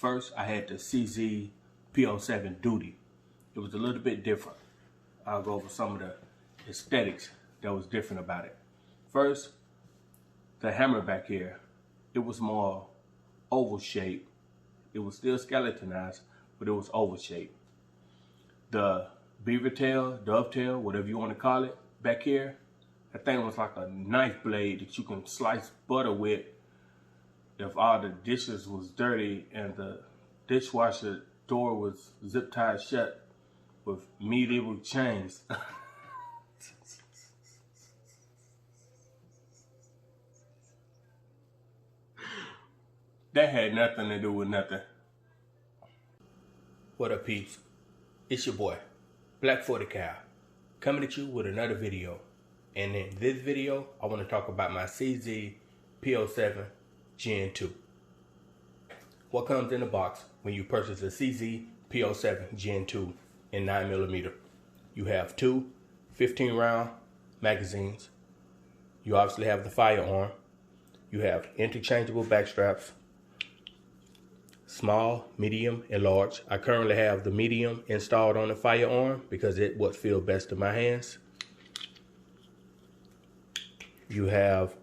First, I had the CZ P07 Duty. It was a little bit different. I'll go over some of the aesthetics that was different about it. First, the hammer back here, it was more oval shaped. It was still skeletonized, but it was oval shaped. The beaver tail, dovetail, whatever you want to call it, back here, that thing was like a knife blade that you can slice butter with if all the dishes was dirty and the dishwasher door was zip tied shut with medieval chains. That had nothing to do with nothing. What up, peeps? It's your boy, Black 40 Cow, coming at you with another video. And in this video, I want to talk about my CZ P07 Gen2. What comes in the box when you purchase a CZ P07 Gen2 in 9mm? You have two 15-round magazines. You obviously have the firearm. You have interchangeable back straps. Small, medium, and large. I currently have the medium installed on the firearm because it would feel best to my hands. You have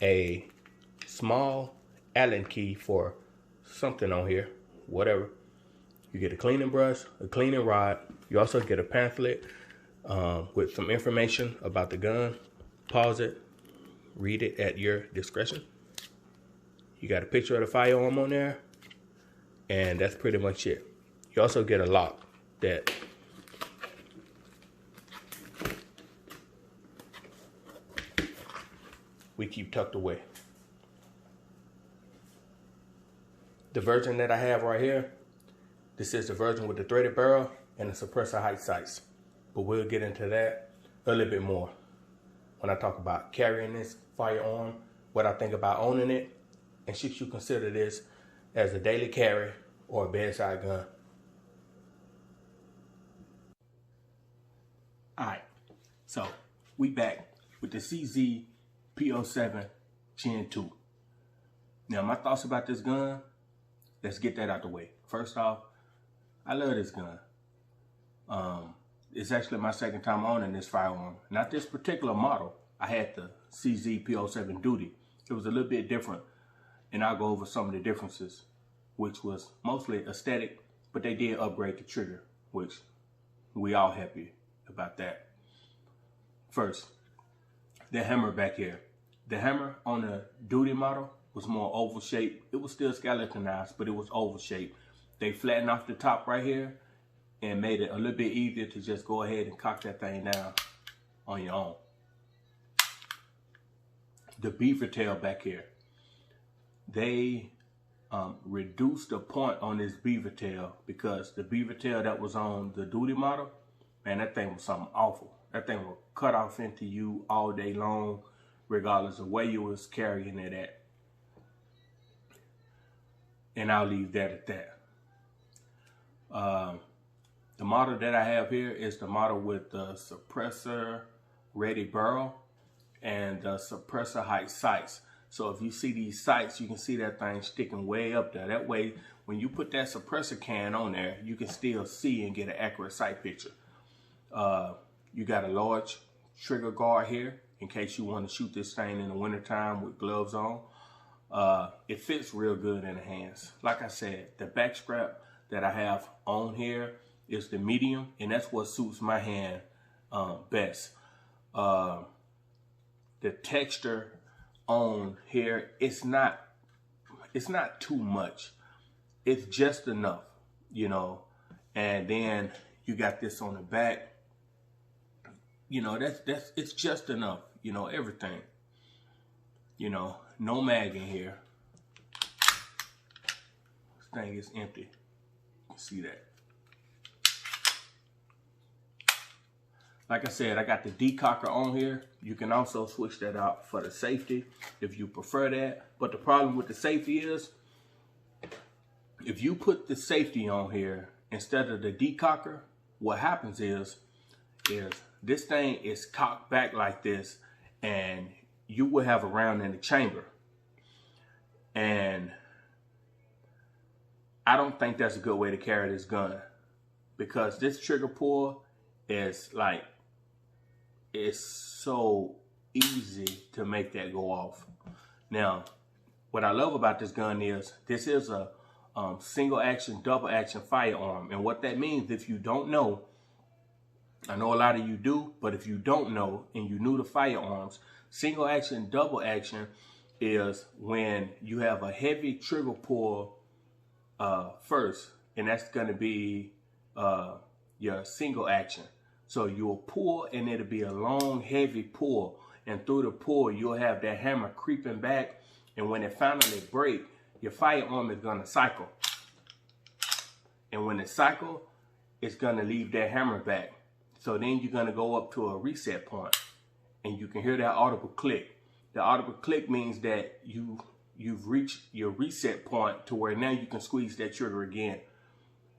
a small Allen key for something on here, whatever. You get a cleaning brush, a cleaning rod. You also get a pamphlet with some information about the gun. Pause it, read it at your discretion. You got a picture of the firearm on there, and that's pretty much it. You also get a lock that we keep tucked away. The version that I have right here, this is the version with the threaded barrel and the suppressor height sights. But we'll get into that a little bit more when I talk about carrying this firearm, what I think about owning it, and should you consider this as a daily carry or a bedside gun. Alright, so we back with the CZ P07 Gen2. Now my thoughts about this gun, let's get that out the way. First off, I love this gun. It's actually my second time owning this firearm. Not this particular model. I had the CZ P07 Duty. It was a little bit different, and I'll go over some of the differences, which was mostly aesthetic, but they did upgrade the trigger, which we all happy about that. First, the hammer back here. The hammer on the Duty model was more oval shaped. It was still skeletonized, but it was oval shaped. They flattened off the top right here and made it a little bit easier to just go ahead and cock that thing down on your own. The beaver tail back here. They reduced the point on this beaver tail because the beaver tail that was on the Duty model, man, that thing was something awful. That thing will cut off into you all day long, regardless of where you was carrying it at. And I'll leave that at that. The model that I have here is the model with the suppressor ready barrel and the suppressor height sights. So if you see these sights, you can see that thing sticking way up there. That way, when you put that suppressor can on there, you can still see and get an accurate sight picture. You got a large trigger guard here in case you want to shoot this thing in the wintertime with gloves on. It fits real good in the hands. Like I said, the back strap that I have on here is the medium, and that's what suits my hand best. The texture on here, it's not too much. It's just enough, you know. And then you got this on the back. You know, it's just enough, you know, everything. You know, no mag in here. This thing is empty. You can see that. Like I said, I got the decocker on here. You can also switch that out for the safety if you prefer that. But the problem with the safety is, if you put the safety on here instead of the decocker, what happens is this thing is cocked back like this, and you will have a round in the chamber. And I don't think that's a good way to carry this gun, because this trigger pull is like, it's so easy to make that go off. Now, what I love about this gun is this is a single action, double action firearm. And what that means, if you don't know, I know a lot of you do, but if you don't know and you're new to firearms, single action, double action is when you have a heavy trigger pull first, and that's going to be your single action. So you'll pull and it'll be a long, heavy pull. And through the pull, you'll have that hammer creeping back. And when it finally breaks, your firearm is going to cycle. And when it cycles, it's going to leave that hammer back. So then you're going to go up to a reset point. And you can hear that audible click. The audible click means that you've reached your reset point to where now you can squeeze that trigger again.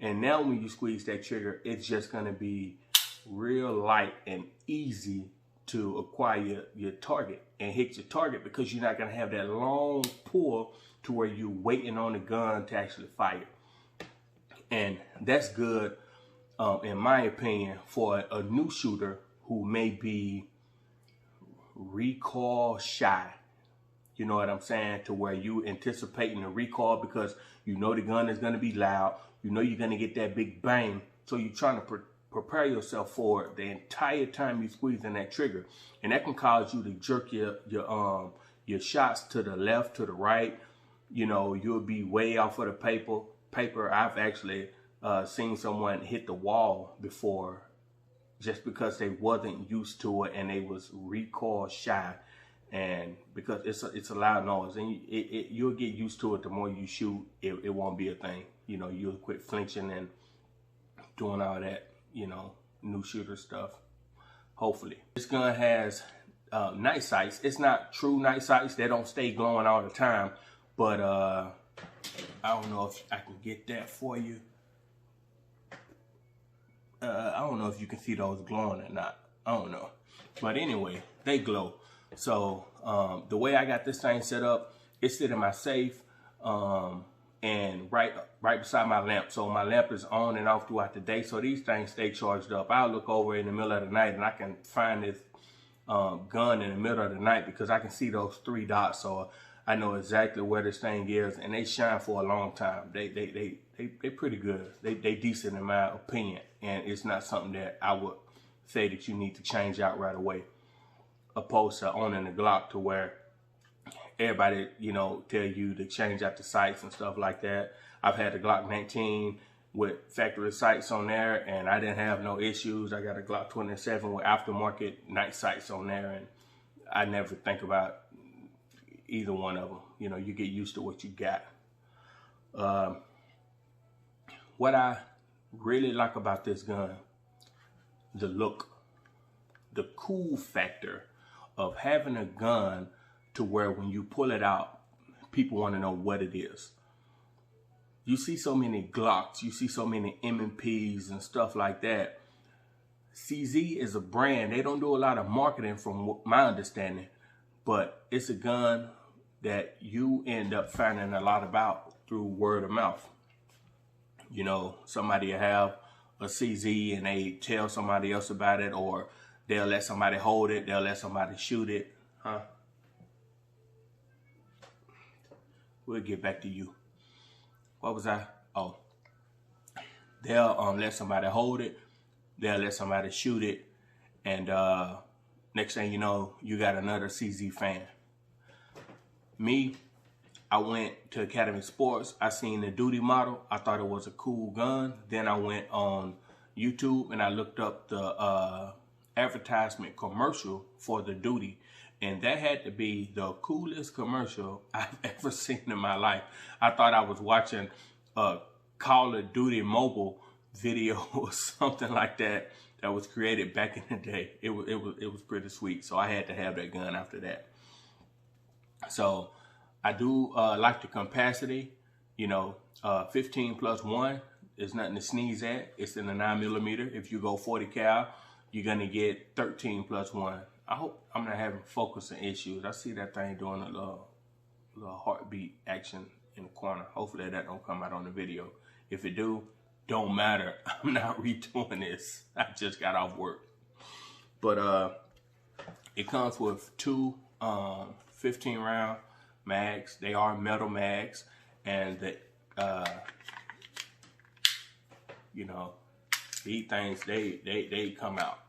And now when you squeeze that trigger, it's just going to be real light and easy to acquire your target and hit your target, because you're not going to have that long pull to where you're waiting on the gun to actually fire. And that's good, in my opinion, for a new shooter who may be recoil shy. You know what I'm saying? To where you anticipating the recoil because you know the gun is going to be loud. You know you're going to get that big bang. So you're trying to prepare yourself for it the entire time you're squeezing that trigger. And that can cause you to jerk your shots to the left, to the right. You know, you'll be way off of the paper. I've actually seen someone hit the wall before just because they wasn't used to it and they was recoil shy. And because it's a loud noise, and you'll get used to it. The more you shoot, it won't be a thing. You know, you'll quit flinching and doing all that, you know, new shooter stuff. Hopefully, this gun has night sights. It's not true night sights. They don't stay glowing all the time. But I don't know if I can get that for you. I don't know if you can see those glowing or not. I don't know. But anyway, they glow. So the way I got this thing set up, it's sitting in my safe and right beside my lamp. So my lamp is on and off throughout the day. So these things stay charged up. I'll look over in the middle of the night and I can find this gun in the middle of the night because I can see those 3 dots. So I know exactly where this thing is, and they shine for a long time. They pretty good. They decent in my opinion, and it's not something that I would say that you need to change out right away, opposed to owning a Glock to where everybody, you know, tell you to change out the sights and stuff like that. I've had the Glock 19 with factory sights on there, and I didn't have no issues. I got a Glock 27 with aftermarket night sights on there, and I never think about either one of them. You know, you get used to what you got. What I really like about this gun, the look, the cool factor of having a gun to where when you pull it out, people want to know what it is. You see so many Glocks, you see so many M&Ps and stuff like that. CZ is a brand. They don't do a lot of marketing from my understanding, but it's a gun that you end up finding a lot about through word of mouth. You know, somebody will have a CZ and they tell somebody else about it, or they'll let somebody hold it, they'll let somebody shoot it. We'll get back to you. What was I? Oh. They'll let somebody hold it, they'll let somebody shoot it, and next thing you know, you got another CZ fan. Me, I went to Academy Sports. I seen the Duty model. I thought it was a cool gun. Then I went on YouTube and I looked up the advertisement commercial for the Duty. And that had to be the coolest commercial I've ever seen in my life. I thought I was watching a Call of Duty mobile video or something like that that was created back in the day. It was pretty sweet. So I had to have that gun after that. So I do like the capacity. You know, 15+1 is nothing to sneeze at. It's in the 9mm. If you go 40 cal, you're gonna get 13+1. I hope I'm not having focusing issues. I see that thing doing a little heartbeat action in the corner. Hopefully that don't come out on the video. If it do, don't matter. I'm not redoing this. I just got off work. But it comes with two 15 round mags. They are metal mags, and the you know, these things they come out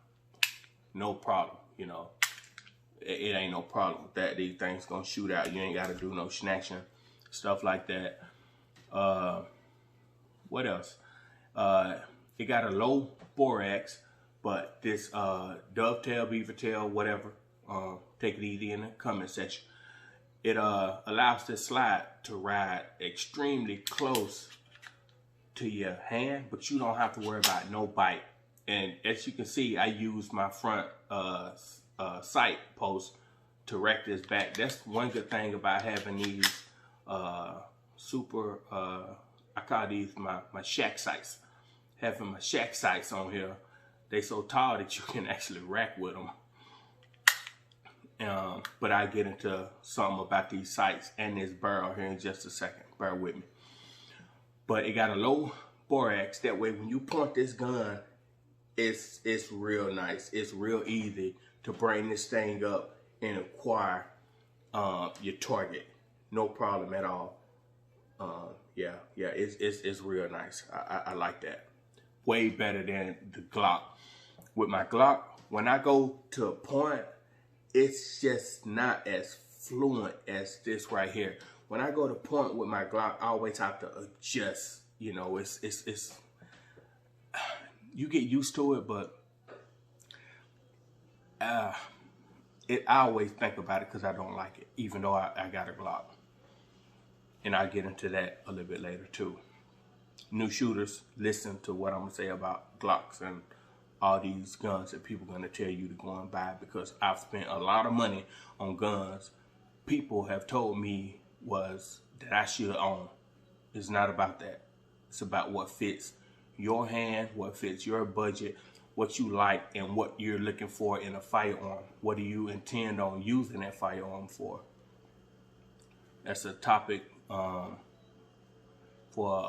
no problem. You know, it ain't no problem with that. These things gonna shoot out. You ain't gotta do no snatching, stuff like that. What else? It got a low borax, but this dovetail, beaver tail, whatever. Take it easy in the comment section. It allows this slide to ride extremely close to your hand, but you don't have to worry about no bite. And as you can see, I use my front sight post to wreck this back. That's one good thing about having these super, I call these my shack sights. Having my shack sights on here, they so tall that you can actually rack with them. But I get into something about these sights and this barrel here in just a second. Bear with me. But it got a low borax. That way, when you point this gun, it's real nice. It's real easy to bring this thing up and acquire your target. No problem at all. Yeah, it's real nice. I like that. Way better than the Glock. With my Glock, when I go to a point, it's just not as fluent as this right here. When I go to point with my Glock, I always have to adjust. You know, it's you get used to it, but I always think about it because I don't like it, even though I got a Glock. And I'll get into that a little bit later too. New shooters, listen to what I'm gonna say about Glocks and all these guns that people are gonna tell you to go and buy, because I've spent a lot of money on guns people have told me was that I should own. It's not about that. It's about what fits your hand, what fits your budget, what you like, and what you're looking for in a firearm. What do you intend on using that firearm for? That's a topic for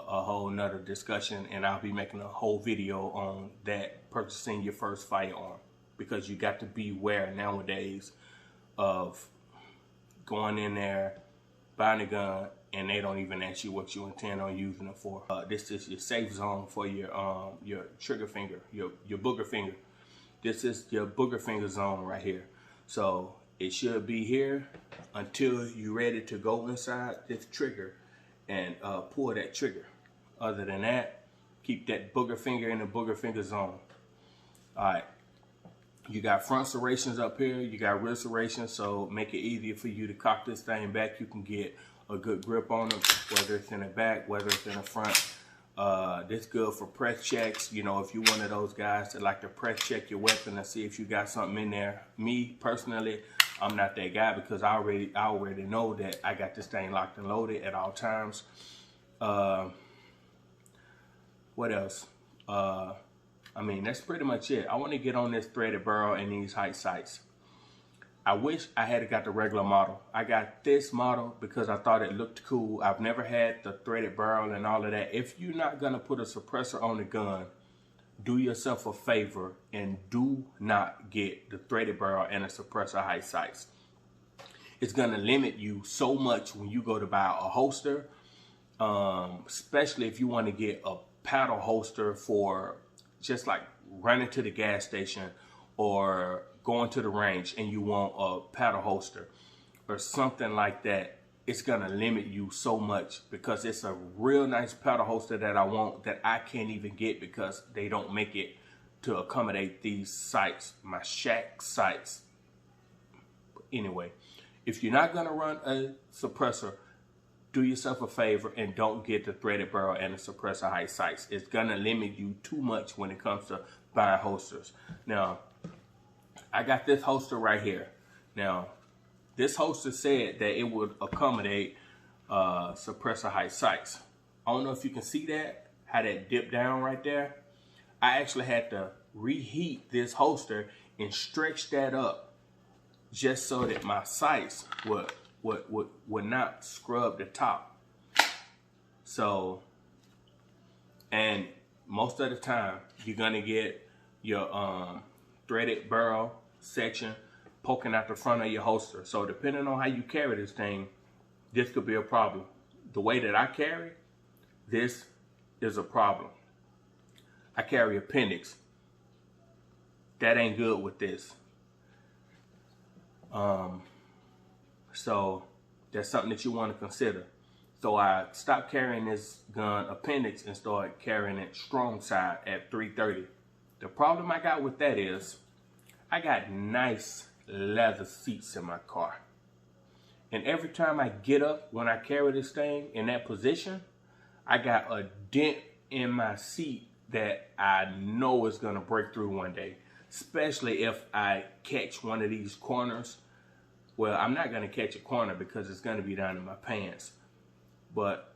a whole nother discussion, and I'll be making a whole video on that, purchasing your first firearm, because you got to beware nowadays of going in there, buying a gun, and they don't even ask you what you intend on using it for. This is your safe zone for your trigger finger, your booger finger. This is your booger finger zone right here. So it should be here until you're ready to go inside this trigger and pull that trigger. Other than that, keep that booger finger in the booger finger zone. All right. You got front serrations up here, you got rear serrations, so make it easier for you to cock this thing back. You can get a good grip on them, whether it's in the back, whether it's in the front. This good for press checks. You know, if you're one of those guys that like to press check your weapon and see if you got something in there. Me, personally, I'm not that guy, because I already know that I got this thing locked and loaded at all times. What else? I mean, that's pretty much it. I want to get on this threaded barrel and these height sights. I wish I had got the regular model. I got this model because I thought it looked cool. I've never had the threaded barrel and all of that. If you're not going to put a suppressor on the gun, do yourself a favor and do not get the threaded barrel and a suppressor height sights. It's going to limit you so much when you go to buy a holster, especially if you want to get a paddle holster for just like running to the gas station or going to the range and you want a paddle holster or something like that. It's gonna limit you so much, because it's a real nice paddle holster that I want that I can't even get because they don't make it to accommodate these sights, my shack sights. Anyway, if you're not gonna run a suppressor, do yourself a favor and don't get the threaded barrel and the suppressor height sights. It's gonna limit you too much when it comes to buying holsters. Now, I got this holster right here. Now, this holster said that it would accommodate suppressor height sights. I don't know if you can see that, how that dipped down right there. I actually had to reheat this holster and stretch that up just so that my sights would not scrub the top. So And most of the time, you're gonna get your threaded barrel section poking out the front of your holster. So depending on how you carry this thing, this could be a problem. The way that I carry, this is a problem. I carry appendix. That ain't good with this. So that's something that you want to consider. So I stopped carrying this gun appendix and started carrying it strong side at 330. The problem I got with that is I got nice leather seats in my car. And every time I get up when I carry this thing in that position, I got a dent in my seat that I know is gonna break through one day. Especially if I catch one of these corners. Well, I'm not gonna catch a corner because it's gonna be down in my pants. But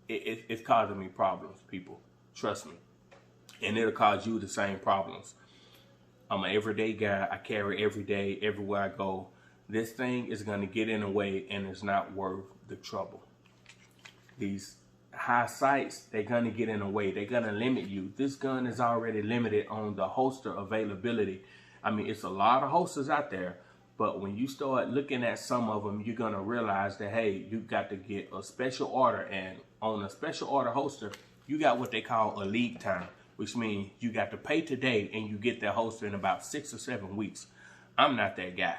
it's causing me problems, people. Trust me. And it'll cause you the same problems. I'm an everyday guy. I carry every day, everywhere I go. This thing is going to get in the way and it's not worth the trouble. These high sights, they're going to get in the way. They're going to limit you. This gun is already limited on the holster availability. I mean, it's a lot of holsters out there. But when you start looking at some of them, you're going to realize that, hey, you got to get a special order. And on a special order holster, you got what they call a lead time, which means you got to pay today and you get that holster in about 6 or 7 weeks. I'm not that guy.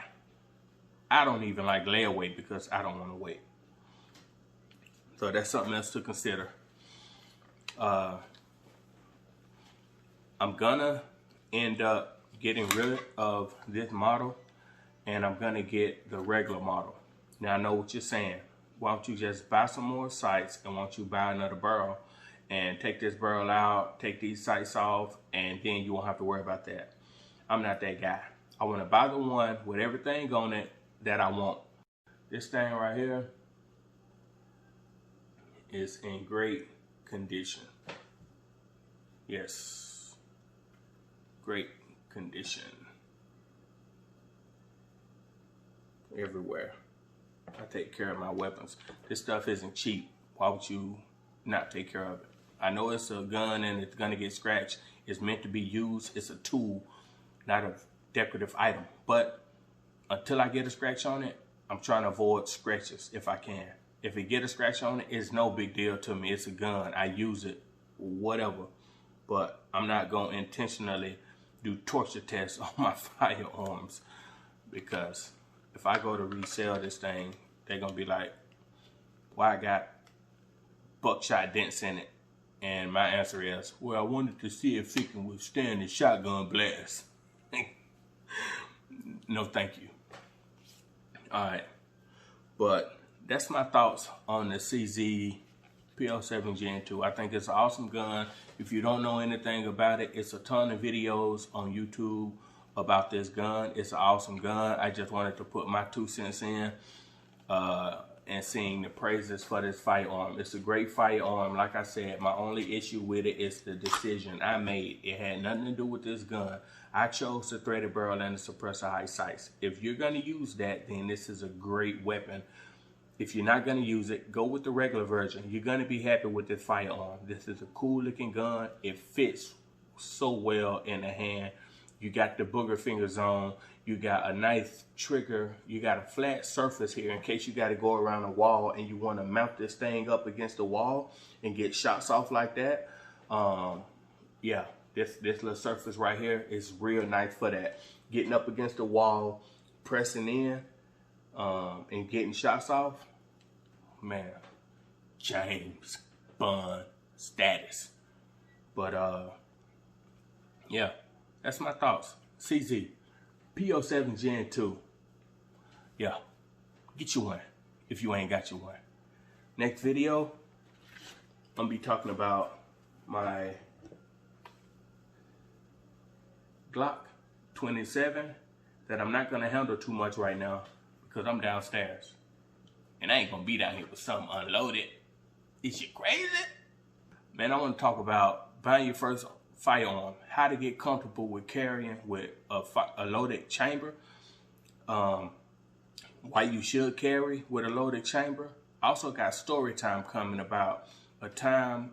I don't even like layaway because I don't want to wait. So that's something else to consider. I'm gonna end up getting rid of this model and I'm gonna get the regular model. Now I know what you're saying. Why don't you just buy some more sights and why don't you buy another barrel and take this barrel out, take these sights off, and then you won't have to worry about that. I'm not that guy. I want to buy the one with everything on it that I want. This thing right here is in great condition. Yes, great condition. Everywhere. I take care of my weapons. This stuff isn't cheap. Why would you not take care of it? I know it's a gun and it's gonna get scratched. It's meant to be used. It's a tool, not a decorative item. But until I get a scratch on it, I'm trying to avoid scratches if I can. If it get a scratch on it, it's no big deal to me. It's a gun. I use it, whatever. But I'm not gonna intentionally do torture tests on my firearms because if I go to resell this thing, they're gonna be like, why I got buckshot dents in it? And my answer is, well, I wanted to see if it can withstand the shotgun blast. No, thank you. All right. But that's my thoughts on the CZ P07 Gen2. I think it's an awesome gun. If you don't know anything about it, it's a ton of videos on YouTube about this gun. It's an awesome gun. I just wanted to put my 2 cents in and sing the praises for this firearm. It's a great firearm. Like I said, my only issue with it is the decision I made. It had nothing to do with this gun. I chose the threaded barrel and the suppressor height sights. If you're going to use that, then this is a great weapon. If you're not going to use it, go with the regular version. You're going to be happy with this firearm. This is a cool looking gun. It fits so well in the hand. You got the booger fingers on. You got a nice trigger. You got a flat surface here in case you got to go around a wall and you want to mount this thing up against the wall and get shots off like that. Yeah, this little surface right here is real nice for that. Getting up against the wall, pressing in, and getting shots off. Man, James Bond status. But yeah, that's my thoughts. CZ P07 Gen2. Yeah, get you one if you ain't got you one. Next video, I'm gonna be talking about my Glock 27 that I'm not gonna handle too much right now because I'm downstairs. And I ain't gonna be down here with something unloaded. Is you crazy? Man, I wanna talk about buying your first firearm, how to get comfortable with carrying with a loaded chamber, why you should carry with a loaded chamber. I also got story time coming about a time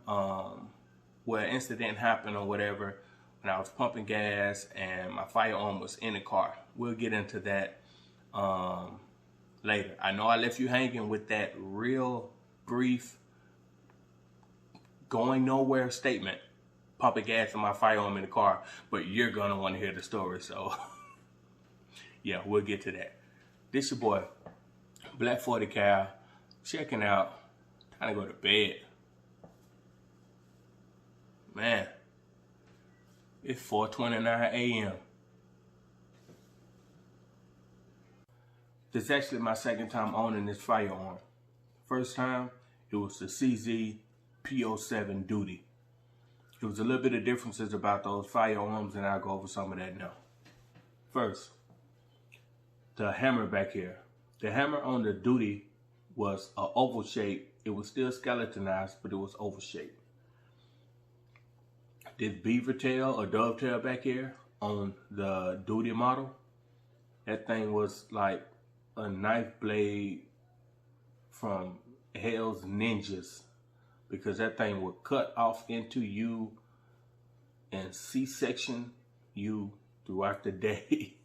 where an incident happened or whatever when I was pumping gas and my firearm was in the car. We'll get into that later. I know I left you hanging with that real brief, going nowhere statement, pumping gas and my firearm in the car, but you're gonna want to hear the story, so yeah, we'll get to that. This your boy, Black 40 Cal, checking out, time to go to bed. Man, it's 4:29 a.m. This is actually my second time owning this firearm. First time, it was the CZ P07 Duty. There was a little bit of differences about those firearms, and I'll go over some of that now. First, the hammer back here. The hammer on the Duty was an oval shape. It was still skeletonized, but it was oval shaped. This beaver tail or dovetail back here on the Duty model, that thing was like a knife blade from Hell's Ninjas, because that thing would cut off into you and C-section you throughout the day.